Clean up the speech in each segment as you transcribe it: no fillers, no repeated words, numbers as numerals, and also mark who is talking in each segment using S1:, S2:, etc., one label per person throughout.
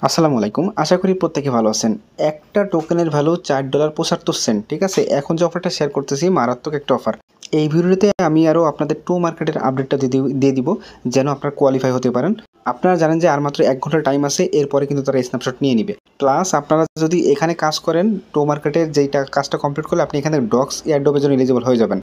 S1: আসসালামু আলাইকুম। আশা করি প্রত্যেকে ভালো আছেন। একটা টোকেনের ভ্যালু $4.75, ঠিক আছে? এখন যে অফারটা শেয়ার করতেছি মারাত্মক একটা অফার। এই ভিডিওতে আমি আরও আপনাদের টো মার্কেটের আপডেটটা দিয়ে দিব যেন আপনারা কোয়ালিফাই হতে পারেন। আপনারা জানেন যে আর মাত্র 1 ঘন্টা টাইম আছে, এরপরে কিন্তু তারা স্ন্যাপশট নিয়ে নিবে। প্লাস আপনারা যদি এখানে কাজ করেন, টো মার্কেটের যেইটা কাজটা কমপ্লিট করলে আপনি এখানে ডক্স এয়ারড্রপের জন্য এলিজিবল হয়ে যাবেন।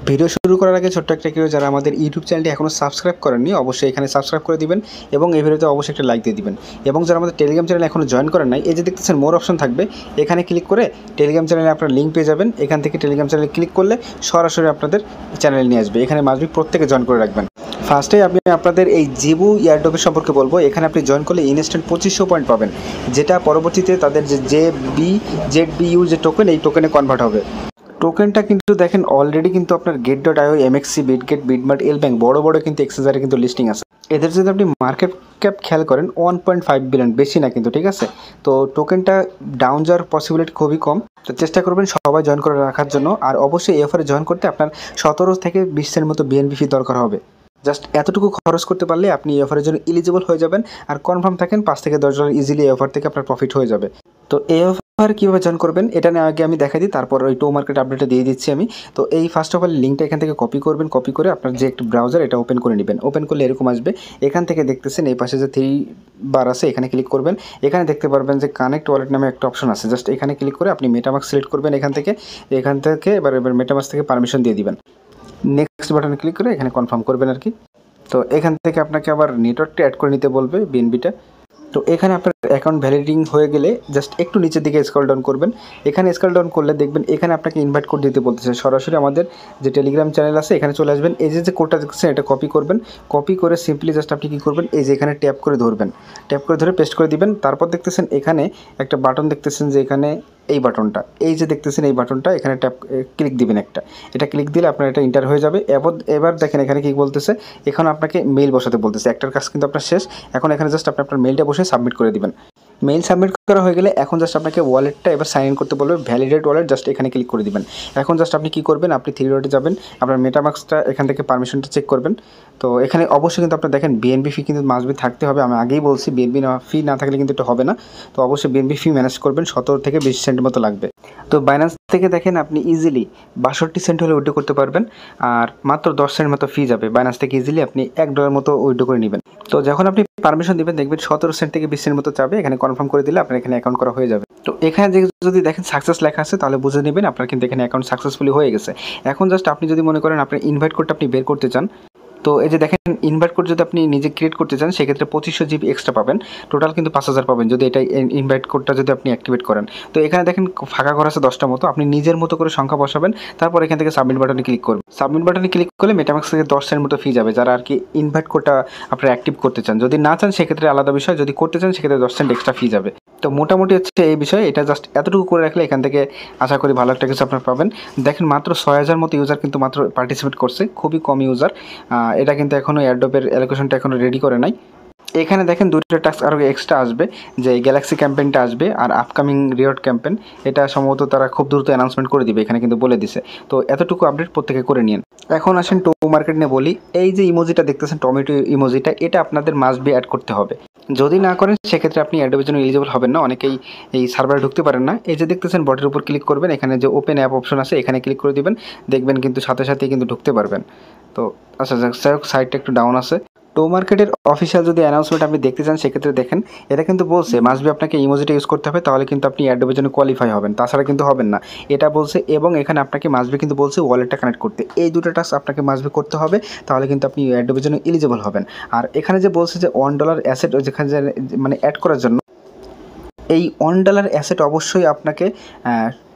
S1: ভিডিও শুরু করার আগে ছোট্ট একটা কেউ যারা আমাদের ইউটিউব চ্যানেলটি এখনও সাবস্ক্রাইব করেননি অবশ্যই এখানে সাবস্ক্রাইব করে দিবেন এবং এই ভিডিওতে অবশ্যই একটা লাইক দিয়ে দিবেন। এবং যারা আমাদের টেলিগ্রাম চ্যানেল এখনও জয়েন করেন নাই, এই যে দেখতেছেন মোর অপশন থাকবে, এখানে ক্লিক করে টেলিগ্রাম চ্যানেলে আপনার লিঙ্ক পেয়ে যাবেন। এখান থেকে টেলিগ্রাম চ্যানেলে ক্লিক করলে সরাসরি আপনাদের চ্যানেলে নিয়ে আসবে। এখানে মাসবি প্রত্যেকে জয়েন করে রাখবেন। ফার্স্টে আমি আপনাদের এই জিবু এয়ারড্রপের সম্পর্কে বলবো। এখানে আপনি জয়েন করলে ইনস্ট্যান্ট 2500 পয়েন্ট পাবেন, যেটা পরবর্তীতে তাদের যে ZBU যে টোকেন, এই টোকেনে কনভার্ট হবে। টোকেনটা কিন্তু দেখেন অলরেডি কিন্তু আপনার Get.io, MXC, বিটগেট, বিটমার্ট, এলব্যাঙ্ক বড় কিন্তু এক্সচেঞ্জারে কিন্তু লিস্টিং আছে। এদের যদি আপনি মার্কেট ক্যাপ খেয়াল করেন 1.5 বিলিয়ন, বেশি না কিন্তু, ঠিক আছে? তো টোকেনটা ডাউন যাওয়ার পসিবিলিটি খুবই কম। তো চেষ্টা করবেন সবাই জয়েন করে রাখার জন্য। আর অবশ্যই এই অফারে জয়েন করতে আপনার 17 থেকে 20 এর মতো বিএনবি ফি দরকার হবে। জাস্ট এতটুকু খরচ করতে পারলে আপনি এই অফারের জন্য এলিজিবল হয়ে যাবেন। আর কনফার্ম থাকেন $5 থেকে $10 ইজিলি এই অফার থেকে আপনার প্রফিট হয়ে যাবে। তো এই অফার কীভাবে জয়েন করবেন এটা নিয়ে আগে আমি দেখাই দিই, তারপর ওই টো মার্কেট আপডেটটা দিয়ে দিচ্ছি আমি। তো এই ফার্স্ট অফ অল লিঙ্কটা এখান থেকে কপি করবেন, কপি করে আপনার যে একটা ব্রাউজার এটা ওপেন করে নেবেন। ওপেন করলে এরকম আসবে। এখান থেকে দেখতেছেন এই পাশে যে 3 বার আছে, এখানে ক্লিক করবেন। এখানে দেখতে পারবেন যে কানেক্ট ওয়ালেট নামে একটা অপশন আছে। জাস্ট এখানে ক্লিক করে আপনি মেটামাস্ক সিলেক্ট করবেন এখান থেকে এবার মেটামাস্ক থেকে পারমিশন দিয়ে দিবেন। নেক্সট বাটনে ক্লিক করে এখানে কনফার্ম করবেন আর কি। তো এখান থেকে আপনাকে আবার নেটওয়ার্কটা অ্যাড করে নিতে বলবে, বিএনবিটা। তো এখানে আপনার অ্যাকাউন্ট ভ্যালিডিং হয়ে গেলে জাস্ট একটু নিচের দিকে স্ক্রল ডাউন করবেন। এখানে স্ক্রল ডাউন করলে দেখবেন এখানে আপনাকে ইনভাইট কোড দিতে বলতেছে। সরাসরি আমাদের যে টেলিগ্রাম চ্যানেল আছে এখানে চলে আসবেন। এই যে কোডটা দেখছেন এটা কপি করবেন। কপি করে সিম্পলি জাস্ট আপনি কী করবেন, এই যে এখানে ট্যাপ করে ধরবেন, ট্যাপ করে ধরে পেস্ট করে দিবেন। তারপর দেখতেছেন এখানে একটা বাটন দেখতেছেন যে এখানে এই বাটনটা, এই যে দেখতেছেন এই বাটনটা, এখানে ট্যাপ ক্লিক দিবেন একটা। এটা ক্লিক দিলে আপনার এটা এন্টার হয়ে যাবে। এবার দেখেন এখানে কি বলতেছে, এখন আপনাকে মেইল বসাতে বলতেছে। একটার কাজ কিন্তু আপনার শেষ। এখন এখানে জাস্ট আপনি আপনার মেইলটা বসে সাবমিট করে দিবেন। মেইল সাবমিট করা হয়ে গেলে এখন জাস্ট আপনাকে ওয়ালেটটা এবার সাইন ইন করতে বলবে, ভ্যালিডেট ওয়ালেট, জাস্ট এখানে ক্লিক করে দিবেন। এখন জাস্ট আপনি কী করবেন, আপনি 3 ডটে যাবেন, আপনার মেটামাস্কটা এখান থেকে পারমিশনটা চেক করবেন। তো এখানে অবশ্যই কিন্তু আপনার দেখেন বিএনবি ফি কিন্তু মাসবি থাকতে হবে। আমি আগেই বলছি বিএনবি ফি না থাকলে কিন্তু এটা হবে না। তো অবশ্যই বিএনবি ফি ম্যানেজ করবেন, 17 থেকে 20 সেন্টের মতো লাগবে। তো বাইন্যান্স থেকে দেখেন আপনি ইজিলি 62 সেন্ট হলে উইথড্র করতে পারবেন। আর মাত্র 10 সেন্ট মতো ফি যাবে। বাইন্যান্স থেকে ইজিলি আপনি $1 মতো উইথড্র করে নেবেন। তো যখন আপনি পারমিশন দিবেন দেখবেন 17 সেন্ট থেকে 20 সেন্ট মতো যাবে। এখানে কনফার্ম করে দিলে আপনার এখানে অ্যাকাউন্ট করা হয়ে যাবে। তো এখানে যদি দেখেন সাকসেস লেখা আছে তাহলে বুঝে নেবেন আপনার কিন্তু এখানে অ্যাকাউন্ট সাকসেসফুলি হয়ে গেছে। এখন জাস্ট আপনি যদি মনে করেন আপনার ইনভাইট কোডটা আপনি বের করতে চান, তো এই যে দেখেন ইনভাইট কোড যদি আপনি নিজে ক্রিয়েট করতে চান সেক্ষেত্রে 2500 জিবি এক্সট্রা পাবেন। টোটাল কিন্তু 5000 পাবেন যদি এটা ইনভাইট কোডটা যদি আপনি অ্যাক্টিভেট করেন। তো এখানে দেখেন ফাঁকা ঘর আছে 10টা মতো, আপনি নিজের মতো করে সংখ্যা বসাবেন। তারপর এখান থেকে সাবমিট বাটনে ক্লিক করবেন। সাবমিট বাটনে ক্লিক করলে মেটামাক্স থেকে 10 সেন্ট মতো ফি যাবে, যারা আর কি ইনভাইট কোডটা আপনারা অ্যাক্টিভ করতে চান। যদি না চান সেক্ষেত্রে আলাদা বিষয়, যদি করতে চান সেক্ষেত্রে 10 সেন্ট এক্সট্রা ফি যাবে। তো মোটামুটি হচ্ছে এই বিষয়ে, এটা জাস্ট এতটুকু করে রাখলে এখান থেকে আশা করি ভালো একটা কিছু আপনারা পাবেন। দেখেন মাত্র 6000 মতো ইউজার কিন্তু মাত্র পার্টিসিপেট করছে, খুবই কম ইউজার। এটা কিন্তু এখনও এয়ারড্রপের অ্যালোকেশনটা এখনও রেডি করে নাই। এখানে দেখেন 2টা টাস্ক আরও এক্সট্রা আসবে, যে গ্যালাক্সি ক্যাম্পেইনটা আসবে আর আপকামিং রিওয়ার্ড ক্যাম্পেইন। এটা সম্ভবত তারা খুব দ্রুত অ্যানাউন্সমেন্ট করে দিবে, এখানে কিন্তু বলে দিছে। তো এতটুকু আপডেট প্রত্যেকে করে নিন। এখন আসেন টো মার্কেট নিয়ে বলি। এই যে ইমোজিটা দেখতেছেন টমেটো ইমোজিটা, এটা আপনাদের মাস্ট বি অ্যাড করতে হবে। যদি না করেন সেক্ষেত্রে আপনি অ্যাডোবের জন্য এলিজিবল হবেন না। অনেকেই এই সার্ভারে ঢুকতে পারেন না। এই যে দেখতেছেন বটের উপর ক্লিক করবেন, এখানে যে ওপেন অ্যাপ অপশন আছে এখানে ক্লিক করে দিবেন, দেখবেন কিন্তু সাথে সাথেই কিন্তু ঢুকতে পারবেন। তো আচ্ছা সাইটটা একটু ডাউন আছে। টো মার্কেটের অফিসিয়াল যদি অ্যানাউন্সমেন্ট আপনি দেখতে চান সেক্ষেত্রে দেখেন এটা কিন্তু বলছে মাসবি আপনাকে ইমোজিটা ইউজ করতে হবে, তাহলে কিন্তু আপনি অ্যাডোবের জন্য কোয়ালিফাই হবেন, তাছাড়া কিন্তু হবেন না, এটা বলছে। এবং এখানে আপনাকে মাসবি কিন্তু বলছে ওয়ালেটটা কানেক্ট করতে। এই দুটো টাস্ক আপনাকে মাসবি করতে হবে, তাহলে কিন্তু আপনি অ্যাডোবের জন্য এলিজিবল হবেন। আর এখানে যে বলছে যে $1 অ্যাসেট যেখানে মানে অ্যাড করার জন্য, এই $1 অ্যাসেট অবশ্যই আপনাকে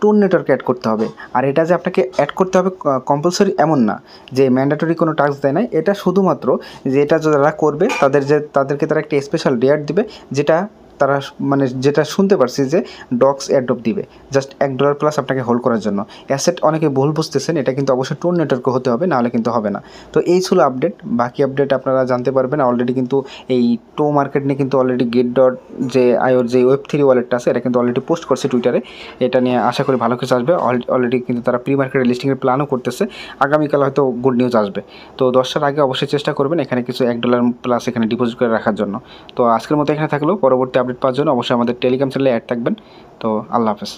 S1: টোন নেটওয়ার্কে অ্যাড করতে হবে। আর এটা যে আপনাকে অ্যাড করতে হবে কম্পালসরি এমন না, যে ম্যান্ডেটরি কোনো টাস্ক দেয় না। এটা শুধুমাত্র যে এটা যারা করবে তাদেরকে তারা একটা স্পেশাল রেয়ার দিবে, যেটা তারা মানে যেটা শুনতে পারছি যে ডক্স এয়ারড্রপ দিবে জাস্ট $1 প্লাস আপনাকে হোল্ড করার জন্য। অ্যাসেট অনেকে ভুল বুঝতেছেন, এটা কিন্তু অবশ্যই টোন নেটওয়ার্কে হতে হবে, নাহলে কিন্তু হবে না। তো এই ছিল আপডেট। বাকি আপডেট আপনারা জানতে পারবেন অলরেডি। কিন্তু এই টো মার্কেট নিয়ে কিন্তু অলরেডি Get.io যে Web3 ওয়ালেটটা আছে এটা কিন্তু অলরেডি পোস্ট করছে টুইটারে। এটা নিয়ে আশা করি ভালো কিছু আসবে। অলরেডি কিন্তু তারা প্রি মার্কেটে লিস্টিংয়ের প্ল্যানও করতেছে। আগামীকাল হয়তো গুড নিউজ আসবে। তো 10টার আগে অবশ্যই চেষ্টা করবেন এখানে কিছু $1 প্লাস এখানে ডিপোজিট করে রাখার জন্য। তো আজকের মতো এখানে থাকলেও পরবর্তী আপডেট পাওয়ার জন্য অবশ্যই আমাদের টেলিগ্রাম চ্যানেলে অ্যাড থাকবেন। তো আল্লাহ হাফেজ।